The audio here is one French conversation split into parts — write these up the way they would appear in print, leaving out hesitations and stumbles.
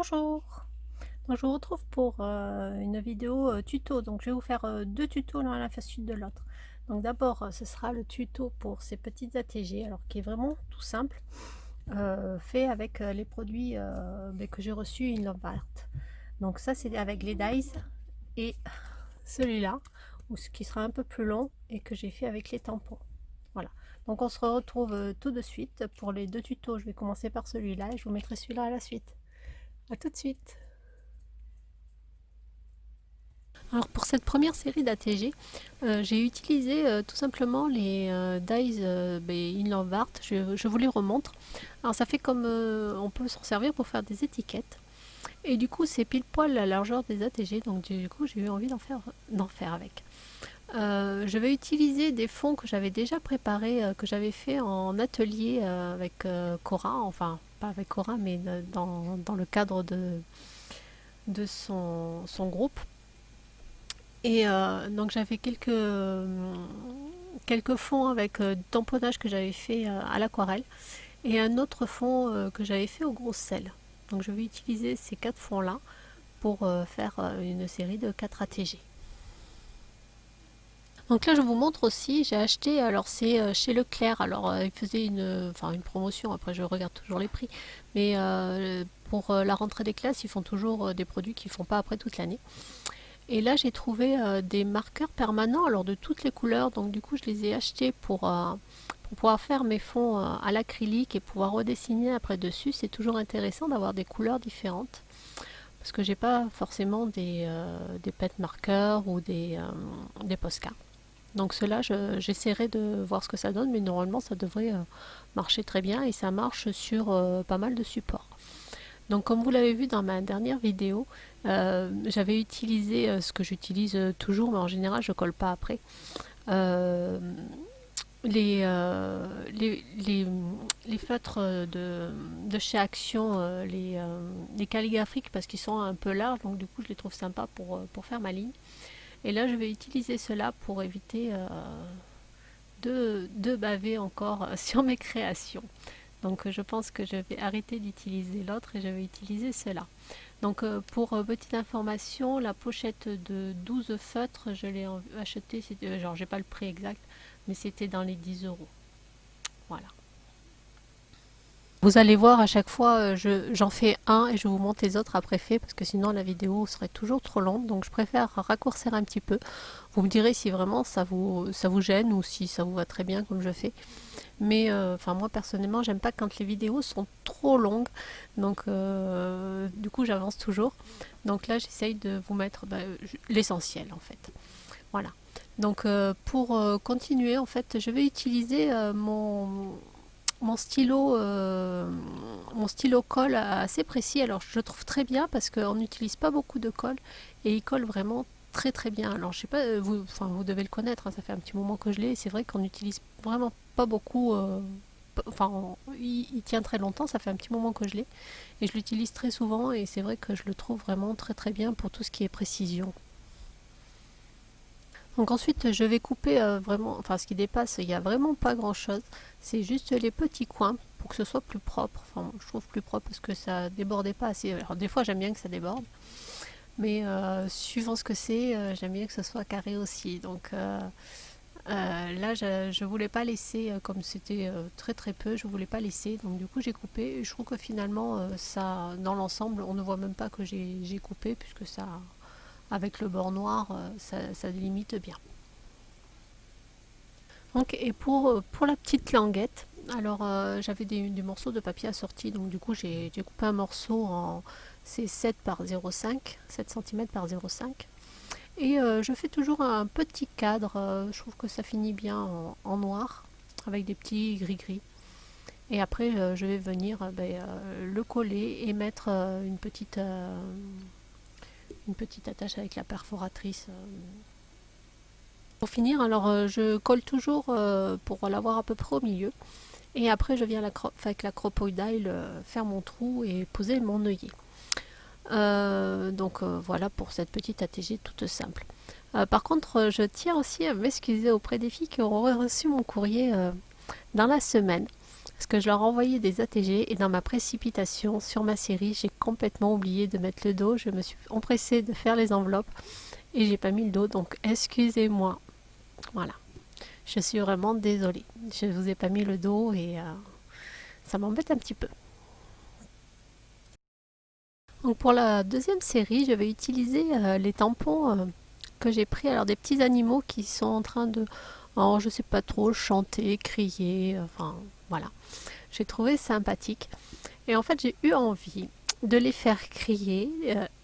Bonjour, donc je vous retrouve pour une vidéo tuto. Donc je vais vous faire deux tutos l'un à la suite de l'autre. Donc d'abord ce sera le tuto pour ces petites ATG, alors qui est vraiment tout simple, fait avec les produits que j'ai reçus in Lombard. Donc ça c'est avec les dies, et celui-là, ou ce qui sera un peu plus long et que j'ai fait avec les tampons. Voilà, donc on se retrouve tout de suite pour les deux tutos. Je vais commencer par celui-là et je vous mettrai celui-là à la suite. A tout de suite. Alors pour cette première série d'ATG, j'ai utilisé tout simplement les dies in Lombard. Je vous les remontre. Alors ça fait comme on peut s'en servir pour faire des étiquettes. Et du coup c'est pile poil la largeur des ATG, donc du coup j'ai eu envie d'en faire avec. Je vais utiliser des fonds que j'avais déjà préparés, que j'avais fait en atelier avec Cora, enfin pas avec Cora mais dans le cadre de son groupe. Et donc j'avais quelques fonds avec du tamponnage que j'avais fait à l'aquarelle et un autre fond que j'avais fait au gros sel. Donc je vais utiliser ces quatre fonds là pour faire une série de 4 ATG. Donc là je vous montre aussi, j'ai acheté, alors c'est chez Leclerc, alors il faisait une promotion, après je regarde toujours les prix, mais pour la rentrée des classes ils font toujours des produits qu'ils ne font pas après toute l'année. Et là, j'ai trouvé des marqueurs permanents, alors de toutes les couleurs. Donc du coup, je les ai achetés pour pouvoir faire mes fonds à l'acrylique et pouvoir redessiner après dessus. C'est toujours intéressant d'avoir des couleurs différentes. Parce que j'ai pas forcément des pet marqueurs ou des Posca. Donc cela, j'essaierai de voir ce que ça donne, mais normalement ça devrait marcher très bien et ça marche sur pas mal de supports. Donc comme vous l'avez vu dans ma dernière vidéo, j'avais utilisé ce que j'utilise toujours, mais en général je colle pas après. Euh, les feutres de chez Action, les calligraphiques, parce qu'ils sont un peu larges, donc du coup je les trouve sympas pour faire ma ligne. Et là je vais utiliser cela pour éviter de baver encore sur mes créations. Donc je pense que je vais arrêter d'utiliser l'autre et je vais utiliser cela. Donc pour petite information, la pochette de 12 feutres, je l'ai acheté, genre j'ai pas le prix exact, mais c'était dans les 10 €. Voilà. Vous allez voir à chaque fois, j'en fais un et je vous montre les autres après fait parce que sinon la vidéo serait toujours trop longue. Donc je préfère raccourcir un petit peu. Vous me direz si vraiment ça vous gêne ou si ça vous va très bien comme je fais. Mais moi personnellement, j'aime pas quand les vidéos sont trop longues. Donc du coup, j'avance toujours. Donc là, j'essaye de vous mettre l'essentiel en fait. Voilà. Donc pour continuer, en fait, je vais utiliser mon stylo, mon stylo colle assez précis. Alors je le trouve très bien parce qu'on n'utilise pas beaucoup de colle et il colle vraiment très très bien. Alors je sais pas, vous devez le connaître, hein, ça fait un petit moment que je l'ai. C'est vrai qu'on n'utilise vraiment pas beaucoup. Il tient très longtemps, ça fait un petit moment que je l'ai et je l'utilise très souvent et c'est vrai que je le trouve vraiment très très bien pour tout ce qui est précision. Donc ensuite je vais couper vraiment, enfin ce qui dépasse, il n'y a vraiment pas grand chose, c'est juste les petits coins pour que ce soit plus propre. Enfin je trouve plus propre parce que ça débordait pas assez. Alors des fois j'aime bien que ça déborde, mais suivant ce que c'est, j'aime bien que ce soit carré aussi. Donc là je voulais pas laisser, comme c'était très très peu, je voulais pas laisser, donc du coup j'ai coupé et je trouve que finalement ça, dans l'ensemble on ne voit même pas que j'ai coupé puisque ça, avec le bord noir, ça délimite bien. Donc, et pour la petite languette, alors j'avais des morceaux de papier assortis, donc du coup j'ai coupé un morceau en 7 par 0,5, 7 cm par 0,5. Et je fais toujours un petit cadre, je trouve que ça finit bien en noir, avec des petits gris-gris. Et après je vais venir le coller et mettre une petite attache avec la perforatrice. Pour finir, alors je colle toujours pour l'avoir à peu près au milieu. Et après, je viens avec la crop-oil faire mon trou et poser mon œillet. Donc voilà pour cette petite ATG toute simple. Par contre, je tiens aussi à m'excuser auprès des filles qui auront reçu mon courrier dans la semaine. parce que je leur envoyais des ATG et dans ma précipitation sur ma série, j'ai complètement oublié de mettre le dos. Je me suis empressée de faire les enveloppes et j'ai pas mis le dos, donc excusez-moi. Voilà, je suis vraiment désolée. Je vous ai pas mis le dos et ça m'embête un petit peu. Donc pour la deuxième série, je vais utiliser les tampons que j'ai pris, alors des petits animaux qui sont en train de, oh, je sais pas trop, chanter, crier, enfin voilà. J'ai trouvé sympathique. Et en fait, j'ai eu envie de les faire crier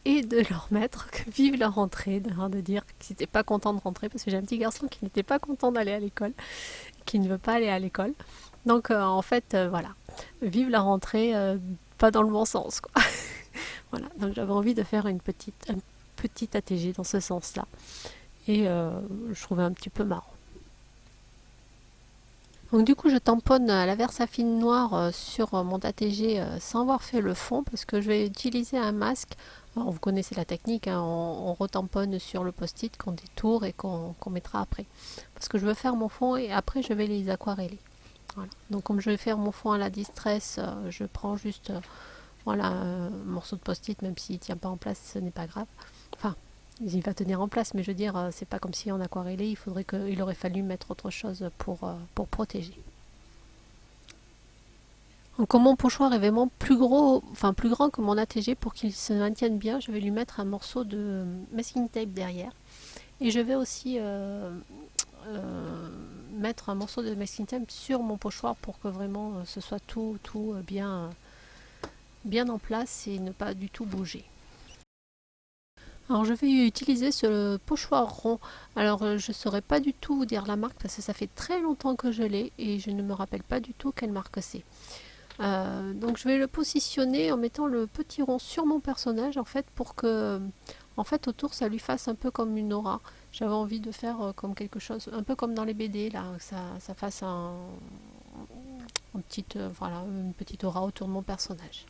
et de leur mettre que vive leur rentrée, de dire qu'ils n'étaient pas contents de rentrer, parce que j'ai un petit garçon qui n'était pas content d'aller à l'école, qui ne veut pas aller à l'école. Donc en fait, voilà, vive la rentrée, pas dans le bon sens, quoi. Voilà, donc j'avais envie de faire un petit ATG dans ce sens-là. Et je trouvais un petit peu marrant. Donc du coup je tamponne la Versafine noire sur mon ATG sans avoir fait le fond parce que je vais utiliser un masque. Alors, vous connaissez la technique, hein, on retamponne sur le post-it qu'on détourne et qu'on mettra après. Parce que je veux faire mon fond et après je vais les aquareller. Voilà. Donc comme je vais faire mon fond à la distress, je prends juste voilà, un morceau de post-it, même s'il ne tient pas en place, ce n'est pas grave. Enfin, il va tenir en place, mais je veux dire, c'est pas comme si on aquarellait, il aurait fallu mettre autre chose pour protéger. Donc, comme mon pochoir est vraiment plus gros, enfin plus grand que mon ATG, pour qu'il se maintienne bien, je vais lui mettre un morceau de masking tape derrière. Et je vais aussi mettre un morceau de masking tape sur mon pochoir pour que vraiment ce soit tout bien en place et ne pas du tout bouger. Alors je vais utiliser ce pochoir rond. Alors je ne saurais pas du tout vous dire la marque parce que ça fait très longtemps que je l'ai et je ne me rappelle pas du tout quelle marque c'est. Donc je vais le positionner en mettant le petit rond sur mon personnage en fait pour que en fait autour ça lui fasse un peu comme une aura. J'avais envie de faire comme quelque chose, un peu comme dans les BD là, que ça fasse voilà, une petite aura autour de mon personnage.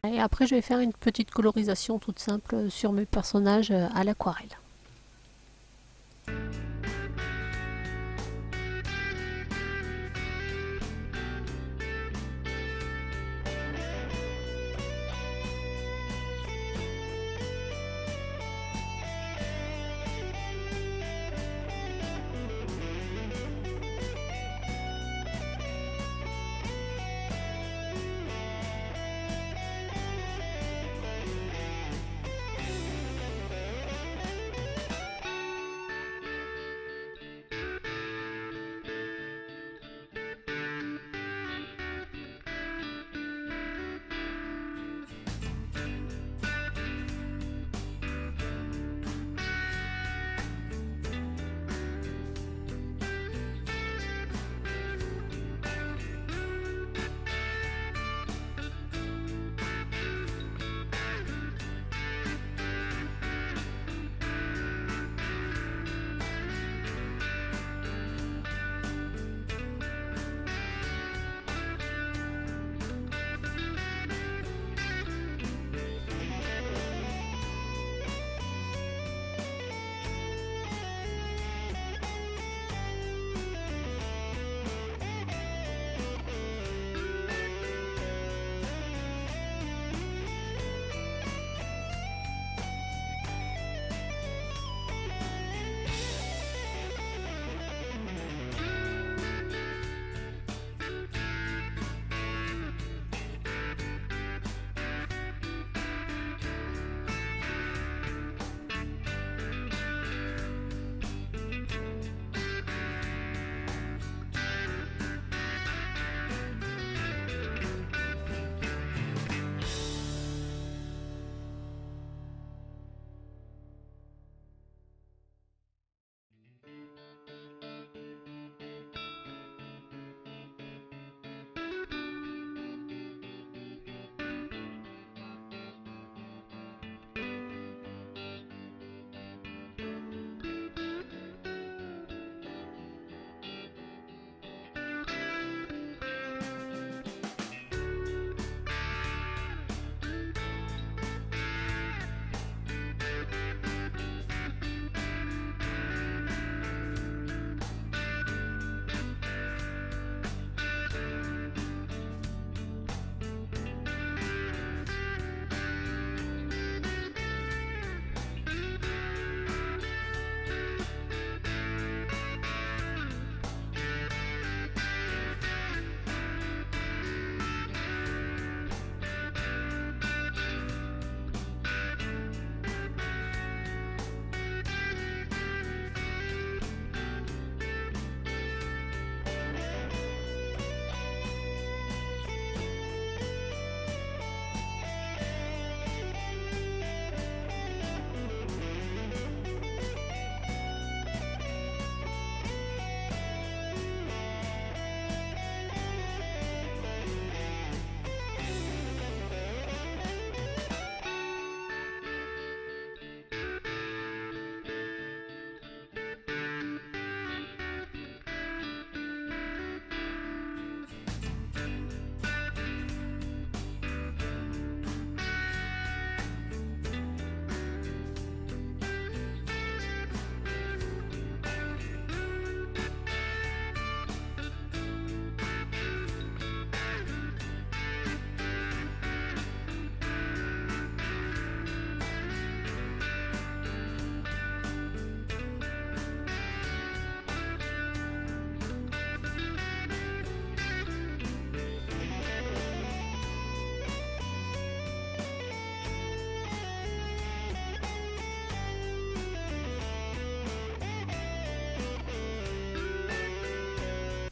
Et après, je vais faire une petite colorisation toute simple sur mes personnages à l'aquarelle.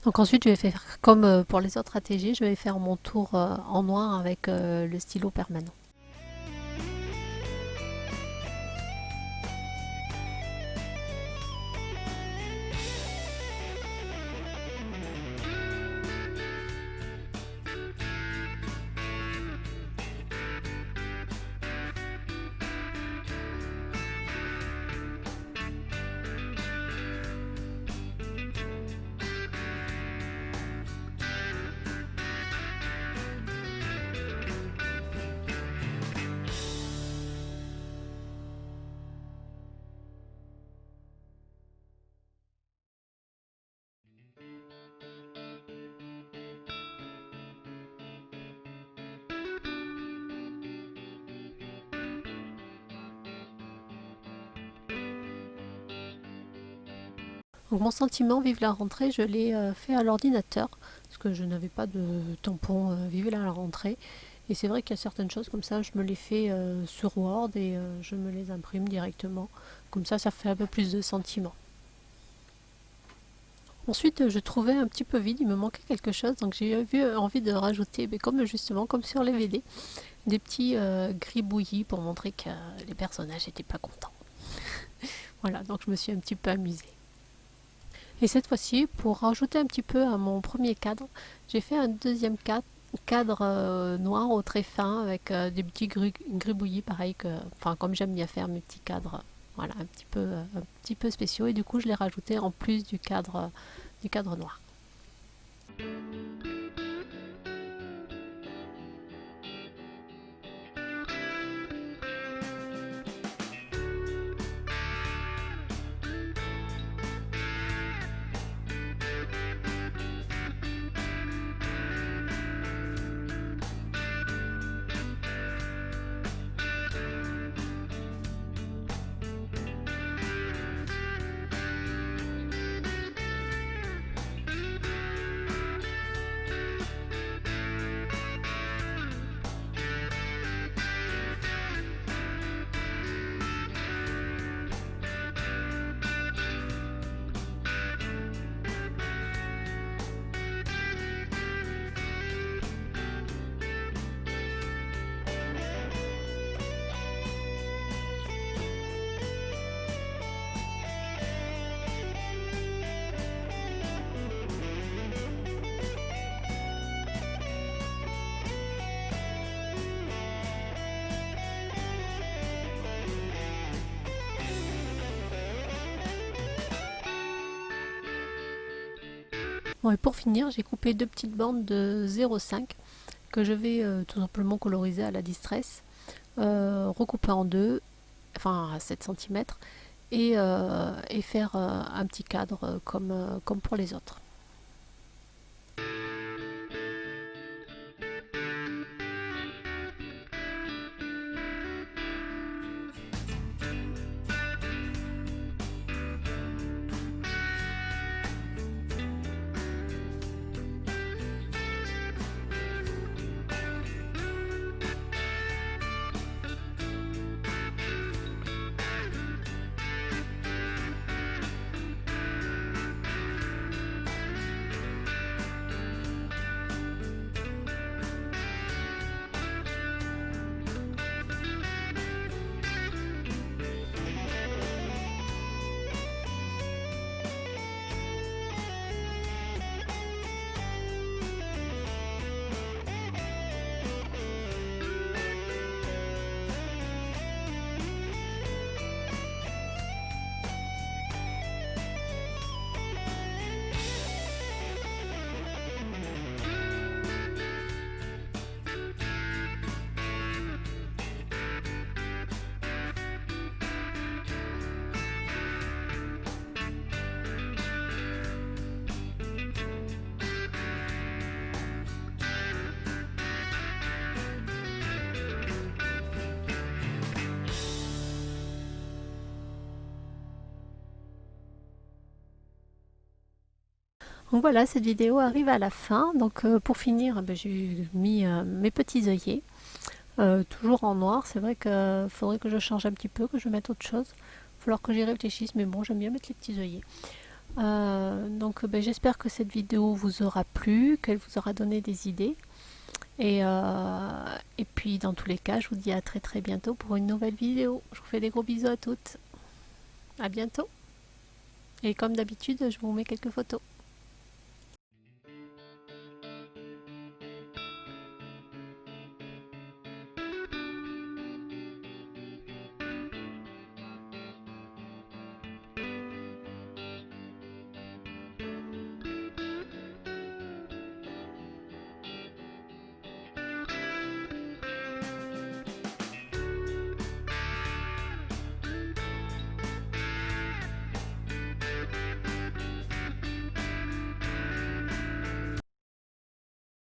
Donc ensuite je vais faire comme pour les autres ATG, je vais faire mon tour en noir avec le stylo permanent. Donc mon sentiment Vive la rentrée, je l'ai fait à l'ordinateur, parce que je n'avais pas de tampon Vive la rentrée. Et c'est vrai qu'il y a certaines choses comme ça, je me les fais sur Word et je me les imprime directement. Comme ça fait un peu plus de sentiment. Ensuite, je trouvais un petit peu vide, il me manquait quelque chose, donc j'ai eu envie de rajouter, mais comme justement, comme sur les VD, des petits gribouillis pour montrer que les personnages n'étaient pas contents. Voilà, donc je me suis un petit peu amusée. Et cette fois-ci, pour rajouter un petit peu à mon premier cadre, j'ai fait un deuxième cadre noir au très fin avec des petits gribouillis, pareil que, enfin comme j'aime bien faire mes petits cadres, voilà, un petit peu spéciaux. Et du coup, je l'ai rajouté en plus du cadre noir. Bon, et pour finir, j'ai coupé deux petites bandes de 0,5 que je vais tout simplement coloriser à la distress, recouper en deux, enfin à 7 cm, et faire un petit cadre comme pour les autres. Donc voilà, cette vidéo arrive à la fin. Donc pour finir, j'ai mis mes petits œillets, toujours en noir. C'est vrai qu'il faudrait que je change un petit peu, que je mette autre chose. Il va falloir que j'y réfléchisse, mais bon, j'aime bien mettre les petits œillets. Donc j'espère que cette vidéo vous aura plu, qu'elle vous aura donné des idées. Et puis dans tous les cas, je vous dis à très très bientôt pour une nouvelle vidéo. Je vous fais des gros bisous à toutes. À bientôt. Et comme d'habitude, je vous mets quelques photos.